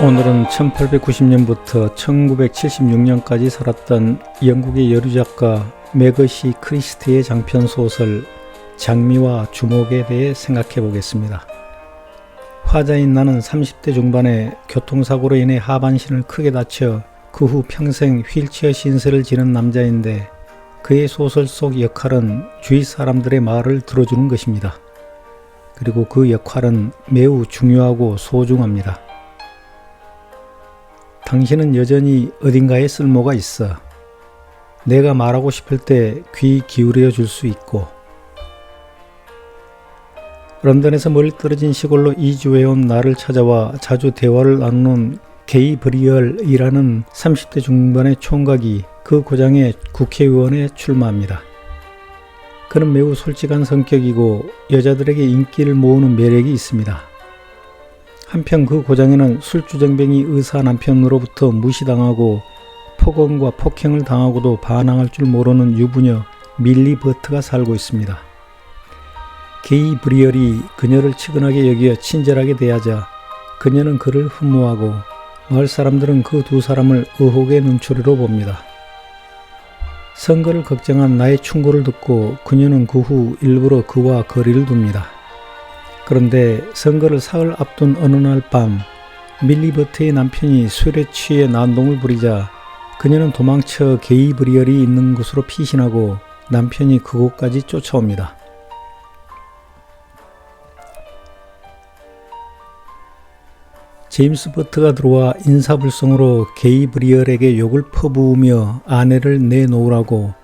오늘은 1890년부터 1976년까지 살았던 영국의 여류작가 매거시 크리스티의 장편소설 장미와 주목에 대해 생각해 보겠습니다. 화자인 나는 30대 중반에 교통사고로 인해 하반신을 크게 다쳐 그 후 평생 휠체어 신세를 지는 남자인데, 그의 소설 속 역할은 주위 사람들의 말을 들어주는 것입니다. 그리고 그 역할은 매우 중요하고 소중합니다. 당신은 여전히 어딘가에 쓸모가 있어. 내가 말하고 싶을 때 귀 기울여 줄 수 있고, 런던에서 멀리 떨어진 시골로 이주해온 나를 찾아와 자주 대화를 나누는 게이브리얼이라는 30대 중반의 총각이 그 고장의 국회의원에 출마합니다. 그는 매우 솔직한 성격이고 여자들에게 인기를 모으는 매력이 있습니다. 한편 그 고장에는 술주정뱅이 의사 남편으로부터 무시당하고 폭언과 폭행을 당하고도 반항할 줄 모르는 유부녀 밀리 버트가 살고 있습니다. 게이브리얼이 그녀를 측은하게 여겨 친절하게 대하자 그녀는 그를 흠모하고, 마을 사람들은 그 두 사람을 의혹의 눈초리로 봅니다. 선거를 걱정한 나의 충고를 듣고 그녀는 그 후 일부러 그와 거리를 둡니다. 그런데 선거를 사흘 앞둔 어느 날 밤, 밀리 버트의 남편이 술에 취해 난동을 부리자 그녀는 도망쳐 게이브리얼이 있는 곳으로 피신하고 남편이 그곳까지 쫓아옵니다. 제임스 버트가 들어와 인사불성으로 게이브리얼에게 욕을 퍼부으며 아내를 내놓으라고,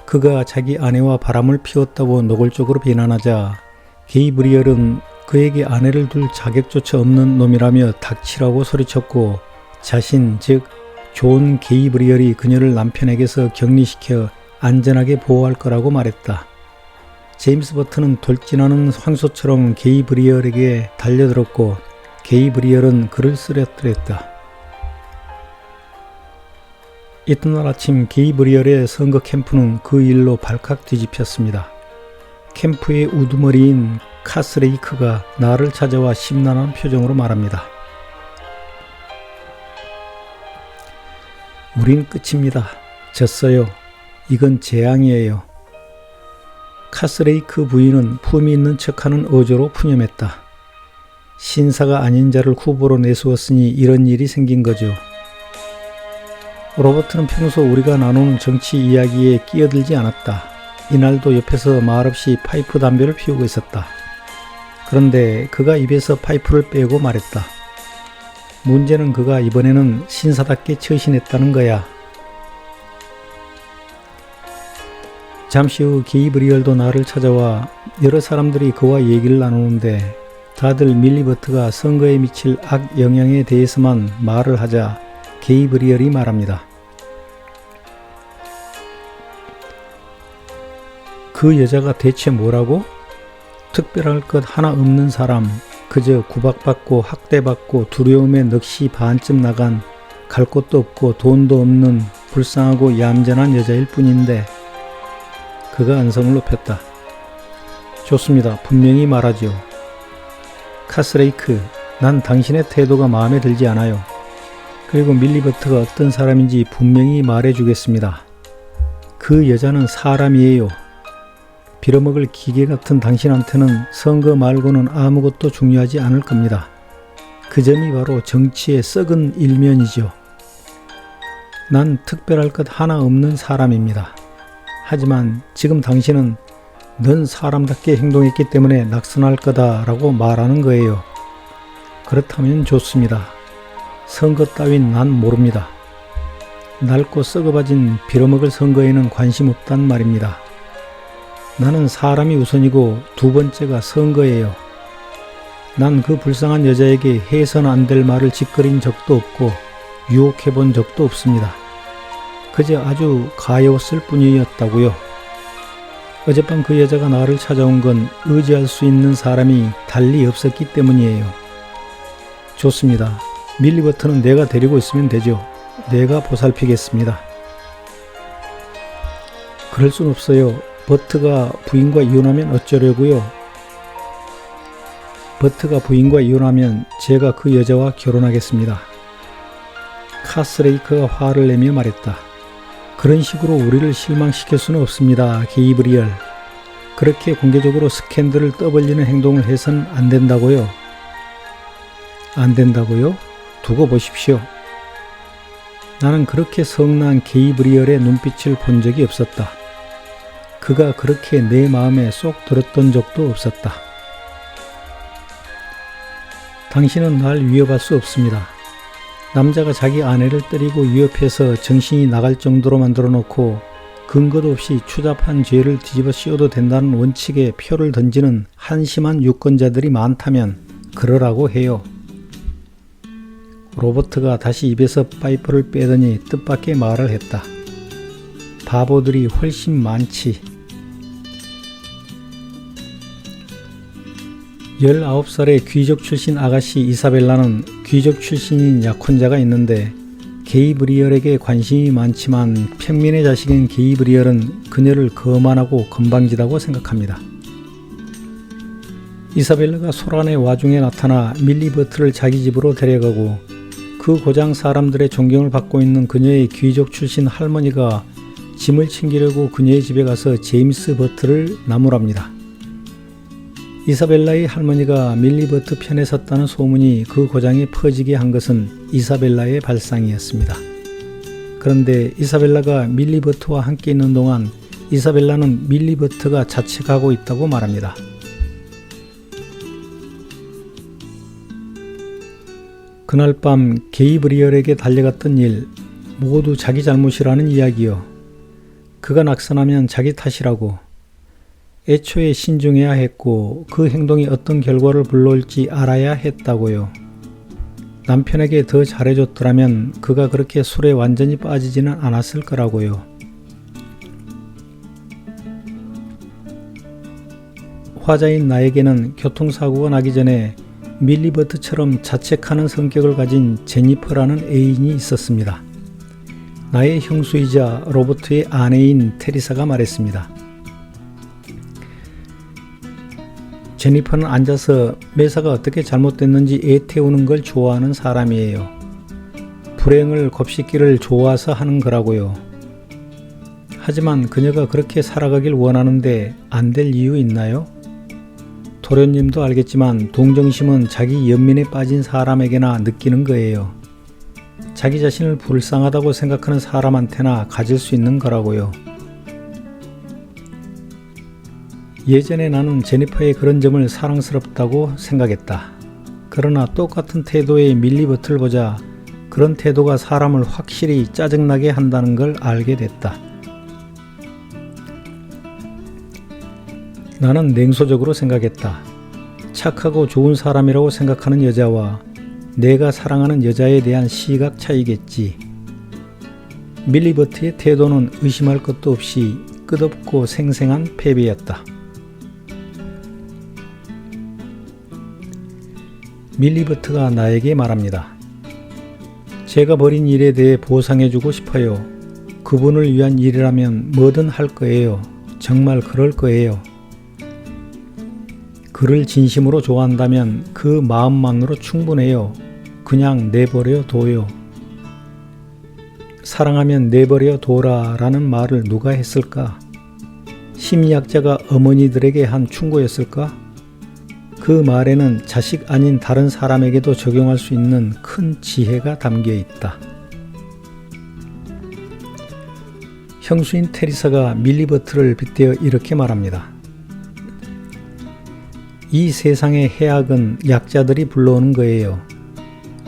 그가 자기 아내와 바람을 피웠다고 노골적으로 비난하자 게이브리얼은 그에게 아내를 둘 자격조차 없는 놈이라며 닥치라고 소리쳤고, 자신 즉 존 게이브리얼이 그녀를 남편에게서 격리시켜 안전하게 보호할 거라고 말했다. 제임스 버트는 돌진하는 황소처럼 게이브리얼에게 달려들었고 게이브리얼은 그를 쓰러뜨렸다. 이튿날 아침 게이브리얼의 선거 캠프는 그 일로 발칵 뒤집혔습니다. 캠프의 우두머리인 카스레이크가 나를 찾아와 심란한 표정으로 말합니다. 우린 끝입니다. 졌어요. 이건 재앙이에요. 카스레이크 부인은 품이 있는 척하는 어조로 푸념했다. 신사가 아닌 자를 후보로 내세웠으니 이런 일이 생긴 거죠. 로버트는 평소 우리가 나누는 정치 이야기에 끼어들지 않았다. 이날도 옆에서 말없이 파이프 담배를 피우고 있었다. 그런데 그가 입에서 파이프를 빼고 말했다. 문제는 그가 이번에는 신사답게 처신했다는 거야. 잠시 후 게이브리얼도 나를 찾아와 여러 사람들이 그와 얘기를 나누는데, 다들 밀리 버트가 선거에 미칠 악영향에 대해서만 말을 하자 게이브리얼이 말합니다. 그 여자가 대체 뭐라고? 특별할 것 하나 없는 사람, 그저 구박받고 학대받고 두려움에 넋이 반쯤 나간, 갈 곳도 없고 돈도 없는 불쌍하고 얌전한 여자일 뿐인데. 그가 안성을 높였다. 좋습니다. 분명히 말하지요. 카스레이크, 난 당신의 태도가 마음에 들지 않아요. 그리고 밀리 버트가 어떤 사람인지 분명히 말해주겠습니다. 그 여자는 사람이에요. 빌어먹을 기계 같은 당신한테는 선거 말고는 아무것도 중요하지 않을 겁니다. 그 점이 바로 정치의 썩은 일면이죠. 난 특별할 것 하나 없는 사람입니다. 하지만 지금 당신은 넌 사람답게 행동했기 때문에 낙선할 거다 라고 말하는 거예요. 그렇다면 좋습니다. 선거 따윈 난 모릅니다. 낡고 썩어봐진 빌어먹을 선거에는 관심 없단 말입니다. 나는 사람이 우선이고 두 번째가 선거예요. 난 그 불쌍한 여자에게 해선 안 될 말을 짓거린 적도 없고 유혹해 본 적도 없습니다. 그저 아주 가여웠을 뿐이었다고요. 어젯밤 그 여자가 나를 찾아온 건 의지할 수 있는 사람이 달리 없었기 때문이에요. 좋습니다. 밀리 버트는 내가 데리고 있으면 되죠. 내가 보살피겠습니다. 그럴 순 없어요. 버트가 부인과 이혼하면 어쩌려고요? 버트가 부인과 이혼하면 제가 그 여자와 결혼하겠습니다. 카스레이크가 화를 내며 말했다. 그런 식으로 우리를 실망시킬 수는 없습니다, 게이브리얼. 그렇게 공개적으로 스캔들을 떠벌리는 행동을 해선 안 된다고요. 안 된다고요? 두고 보십시오. 나는 그렇게 성난 게이브리얼의 눈빛을 본 적이 없었다. 그가 그렇게 내 마음에 쏙 들었던 적도 없었다. 당신은 날 위협할 수 없습니다. 남자가 자기 아내를 때리고 위협해서 정신이 나갈 정도로 만들어 놓고 근거도 없이 추잡한 죄를 뒤집어 씌워도 된다는 원칙에 표를 던지는 한심한 유권자들이 많다면 그러라고 해요. 로버트가 다시 입에서 파이프를 빼더니 뜻밖의 말을 했다. 바보들이 훨씬 많지. 19살의 귀족 출신 아가씨 이사벨라는 귀족 출신인 약혼자가 있는데 게이브리얼에게 관심이 많지만 평민의 자식인 게이브리얼은 그녀를 거만하고 건방지다고 생각합니다. 이사벨라가 소란의 와중에 나타나 밀리버트를 자기 집으로 데려가고 그 고장 사람들의 존경을 받고 있는 그녀의 귀족 출신 할머니가 짐을 챙기려고 그녀의 집에 가서 제임스 버트를 나무랍니다. 이사벨라의 할머니가 밀리버트 편에 섰다는 소문이 그 고장에 퍼지게 한 것은 이사벨라의 발상이었습니다. 그런데 이사벨라가 밀리버트와 함께 있는 동안 이사벨라는 밀리버트가 자책하고 있다고 말합니다. 그날 밤 게이브리얼에게 달려갔던 일 모두 자기 잘못이라는 이야기요. 그가 낙선하면 자기 탓이라고. 애초에 신중해야 했고 그 행동이 어떤 결과를 불러올지 알아야 했다고요. 남편에게 더 잘해줬더라면 그가 그렇게 술에 완전히 빠지지는 않았을 거라고요. 화자인 나에게는 교통사고가 나기 전에 밀리버트처럼 자책하는 성격을 가진 제니퍼라는 애인이 있었습니다. 나의 형수이자 로버트의 아내인 테리사가 말했습니다. 제니퍼는 앉아서 매사가 어떻게 잘못됐는지 애태우는 걸 좋아하는 사람이에요. 불행을 곱씹기를 좋아서 하는 거라고요. 하지만 그녀가 그렇게 살아가길 원하는데 안 될 이유 있나요? 도련님도 알겠지만 동정심은 자기 연민에 빠진 사람에게나 느끼는 거예요. 자기 자신을 불쌍하다고 생각하는 사람한테나 가질 수 있는 거라고요. 예전에 나는 제니퍼의 그런 점을 사랑스럽다고 생각했다. 그러나 똑같은 태도의 밀리버트를 보자 그런 태도가 사람을 확실히 짜증나게 한다는 걸 알게 됐다. 나는 냉소적으로 생각했다. 착하고 좋은 사람이라고 생각하는 여자와 내가 사랑하는 여자에 대한 시각 차이겠지. 밀리버트의 태도는 의심할 것도 없이 끝없고 생생한 패배였다. 밀리버트가 나에게 말합니다. 제가 벌인 일에 대해 보상해주고 싶어요. 그분을 위한 일이라면 뭐든 할 거예요. 정말 그럴 거예요. 그를 진심으로 좋아한다면 그 마음만으로 충분해요. 그냥 내버려 둬요. 사랑하면 내버려 둬라 라는 말을 누가 했을까? 심리학자가 어머니들에게 한 충고였을까? 그 말에는 자식 아닌 다른 사람에게도 적용할 수 있는 큰 지혜가 담겨 있다. 형수인 테리사가 밀리버트를 빗대어 이렇게 말합니다. 이 세상의 해악은 약자들이 불러오는 거예요.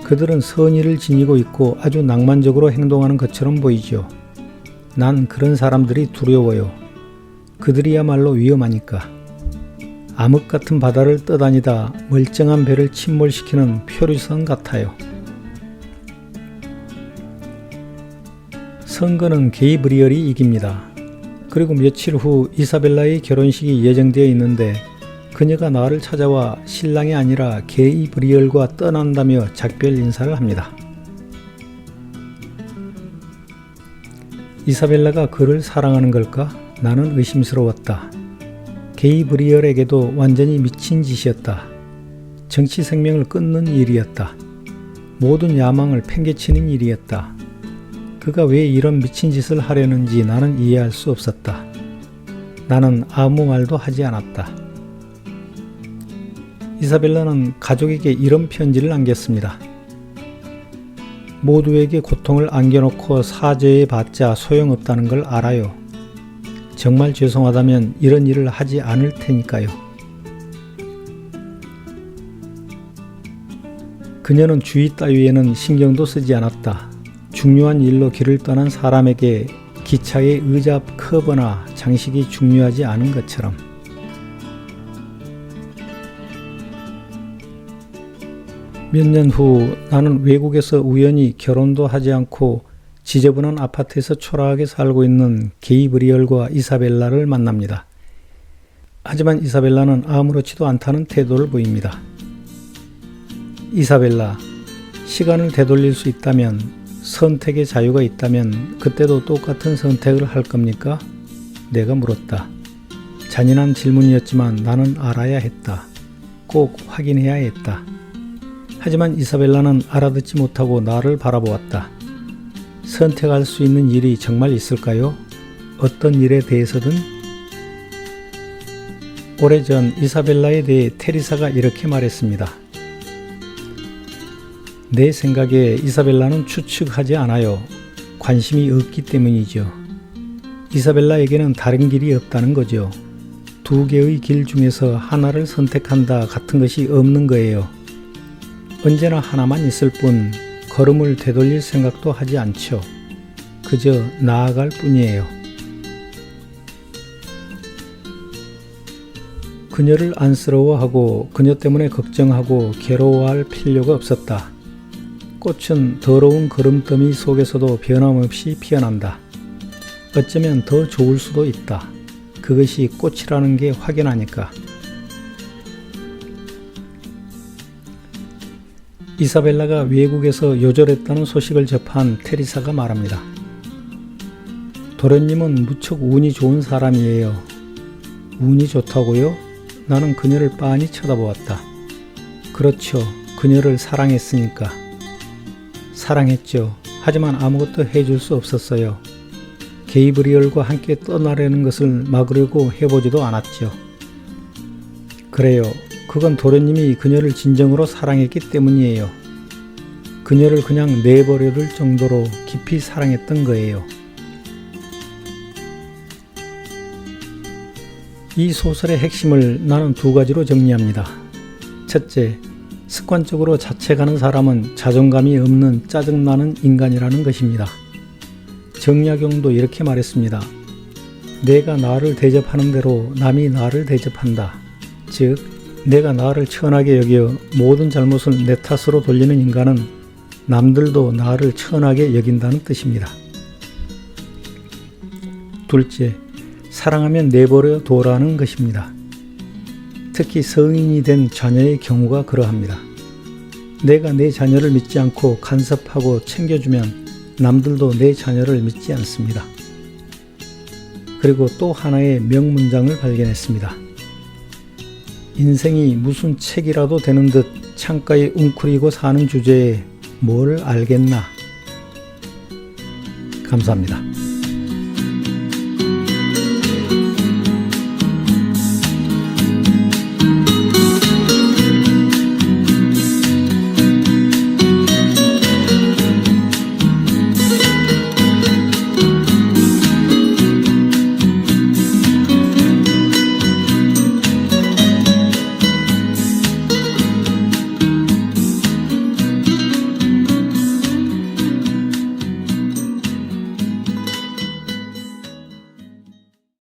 그들은 선의를 지니고 있고 아주 낭만적으로 행동하는 것처럼 보이죠. 난 그런 사람들이 두려워요. 그들이야말로 위험하니까. 암흑 같은 바다를 떠다니다 멀쩡한 배를 침몰시키는 표류선 같아요. 선거는 게이브리얼이 이깁니다. 그리고 며칠 후 이사벨라의 결혼식이 예정되어 있는데 그녀가 나를 찾아와 신랑이 아니라 게이브리얼과 떠난다며 작별 인사를 합니다. 이사벨라가 그를 사랑하는 걸까? 나는 의심스러웠다. 게이브리얼에게도 완전히 미친 짓이었다. 정치 생명을 끊는 일이었다. 모든 야망을 팽개치는 일이었다. 그가 왜 이런 미친 짓을 하려는지 나는 이해할 수 없었다. 나는 아무 말도 하지 않았다. 이사벨라는 가족에게 이런 편지를 남겼습니다. 모두에게 고통을 안겨놓고 사죄해봤자 소용없다는 걸 알아요. 정말 죄송하다면 이런 일을 하지 않을 테니까요. 그녀는 주의 따위에는 신경도 쓰지 않았다. 중요한 일로 길을 떠난 사람에게 기차의 의자 커버나 장식이 중요하지 않은 것처럼. 몇 년 후 나는 외국에서 우연히 결혼도 하지 않고 지저분한 아파트에서 초라하게 살고 있는 게이브리얼과 이사벨라를 만납니다. 하지만 이사벨라는 아무렇지도 않다는 태도를 보입니다. 이사벨라, 시간을 되돌릴 수 있다면, 선택의 자유가 있다면 그때도 똑같은 선택을 할 겁니까? 내가 물었다. 잔인한 질문이었지만 나는 알아야 했다. 꼭 확인해야 했다. 하지만 이사벨라는 알아듣지 못하고 나를 바라보았다. 선택할 수 있는 일이 정말 있을까요? 어떤 일에 대해서든? 오래전 이사벨라에 대해 테리사가 이렇게 말했습니다. 내 생각에 이사벨라는 추측하지 않아요. 관심이 없기 때문이죠. 이사벨라에게는 다른 길이 없다는 거죠. 두 개의 길 중에서 하나를 선택한다 같은 것이 없는 거예요. 언제나 하나만 있을 뿐 걸음을 되돌릴 생각도 하지 않죠. 그저 나아갈 뿐이에요. 그녀를 안쓰러워하고 그녀 때문에 걱정하고 괴로워할 필요가 없었다. 꽃은 더러운 거름더미 속에서도 변함없이 피어난다. 어쩌면 더 좋을 수도 있다. 그것이 꽃이라는 게 확연하니까. 이사벨라가 외국에서 요절했다는 소식을 접한 테리사가 말합니다. 도련님은 무척 운이 좋은 사람이에요. 운이 좋다고요? 나는 그녀를 빤히 쳐다보았다. 그렇죠. 그녀를 사랑했으니까. 사랑했죠. 하지만 아무것도 해줄 수 없었어요. 게이브리얼과 함께 떠나려는 것을 막으려고 해보지도 않았죠. 그래요. 그건 도련님이 그녀를 진정으로 사랑했기 때문이에요. 그녀를 그냥 내버려둘 정도로 깊이 사랑했던 거예요. 이 소설의 핵심을 나는 두 가지로 정리합니다. 첫째, 습관적으로 자책하는 사람은 자존감이 없는 짜증나는 인간이라는 것입니다. 정약용도 이렇게 말했습니다. 내가 나를 대접하는 대로 남이 나를 대접한다. 즉, 내가 나를 천하게 여겨 모든 잘못을 내 탓으로 돌리는 인간은 남들도 나를 천하게 여긴다는 뜻입니다. 둘째, 사랑하면 내버려 둬라는 것입니다. 특히 성인이 된 자녀의 경우가 그러합니다. 내가 내 자녀를 믿지 않고 간섭하고 챙겨주면 남들도 내 자녀를 믿지 않습니다. 그리고 또 하나의 명문장을 발견했습니다. 인생이 무슨 책이라도 되는 듯 창가에 웅크리고 사는 주제에 뭘 알겠나. 감사합니다.